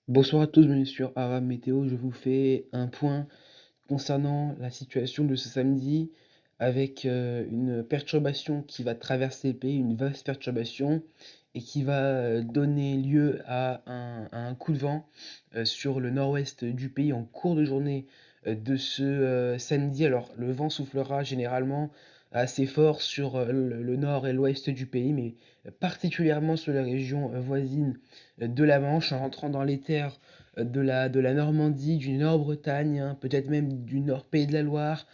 Bonsoir à tous, bienvenue sur Aram Météo. Je vous fais un point concernant la situation de ce samedi avec une perturbation qui va traverser le pays, une vaste perturbation, et qui va donner lieu à un coup de vent sur le nord-ouest du pays en cours de journée de ce samedi. Alors, le vent soufflera généralement assez fort sur le nord et l'ouest du pays, mais particulièrement sur les régions voisines de la Manche, en rentrant dans les terres de la Normandie, du Nord-Bretagne, hein, peut-être même du Nord Pays de la Loire,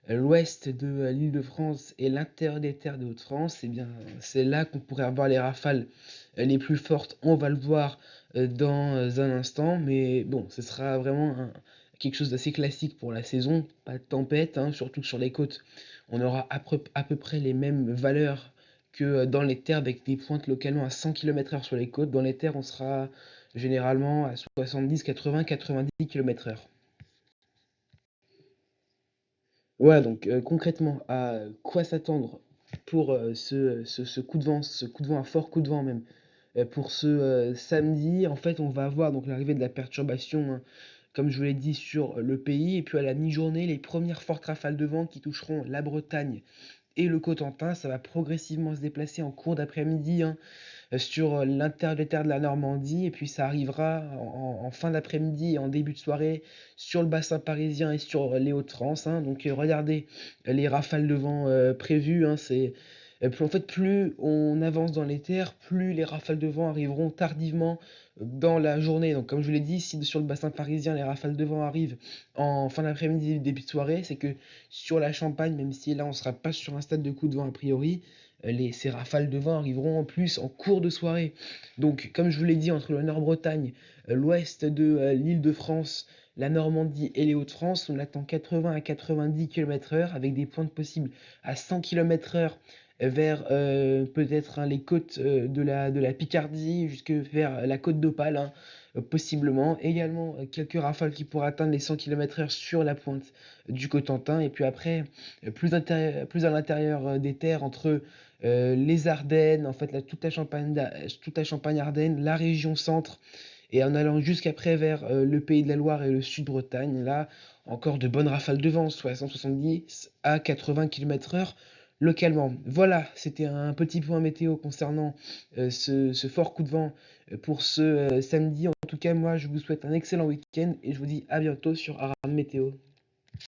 l'ouest de l'Île-de-France et l'intérieur des terres de Haute-France. Eh bien, c'est là qu'on pourrait avoir les rafales les plus fortes. On va le voir dans un instant, mais bon, ce sera vraiment quelque chose d'assez classique pour la saison. Pas de tempête, hein, surtout que sur les côtes, on aura à peu près les mêmes valeurs que dans les terres, avec des pointes localement à 100 km/h sur les côtes. Dans les terres, on sera généralement à 70, 80, 90 km/h. Voilà, donc concrètement, à quoi s'attendre pour ce coup de vent, ce coup de vent, un fort coup de vent même, pour ce samedi. En fait, on va avoir donc l'arrivée de la perturbation, hein, comme je vous l'ai dit, sur le pays, et puis à la mi-journée, les premières fortes rafales de vent qui toucheront la Bretagne et le Cotentin. Ça va progressivement se déplacer en cours d'après-midi, hein, sur l'intermédiaire de la Normandie, et puis ça arrivera en fin d'après-midi et en début de soirée sur le bassin parisien et sur les Hauts-de-France, hein. Donc regardez les rafales de vent prévues, hein, en fait, plus on avance dans les terres, plus les rafales de vent arriveront tardivement dans la journée. Donc, comme je vous l'ai dit, si sur le bassin parisien, les rafales de vent arrivent en fin d'après-midi, début de soirée, c'est que sur la Champagne, même si là on sera pas sur un stade de coup de vent a priori, ces rafales de vent arriveront en plus en cours de soirée. Donc, comme je vous l'ai dit, entre le Nord-Bretagne, l'ouest de l'Île-de-France, la Normandie et les Hauts-de-France, on attend 80 à 90 km/h avec des pointes possibles à 100 km/h vers peut-être, hein, les côtes de la Picardie jusque vers la côte d'Opale, hein, possiblement. Également quelques rafales qui pourraient atteindre les 100 km/h sur la pointe du Cotentin. Et puis après, plus à l'intérieur des terres, entre les Ardennes, en fait toute la Champagne-Ardenne, la région centre, et en allant jusqu'après vers le Pays de la Loire et le Sud-Bretagne. Là, encore de bonnes rafales de vent, 70 à 80 km/h localement. Voilà, c'était un petit point météo concernant ce fort coup de vent pour ce samedi. En tout cas, moi, je vous souhaite un excellent week-end et je vous dis à bientôt sur Aram Météo.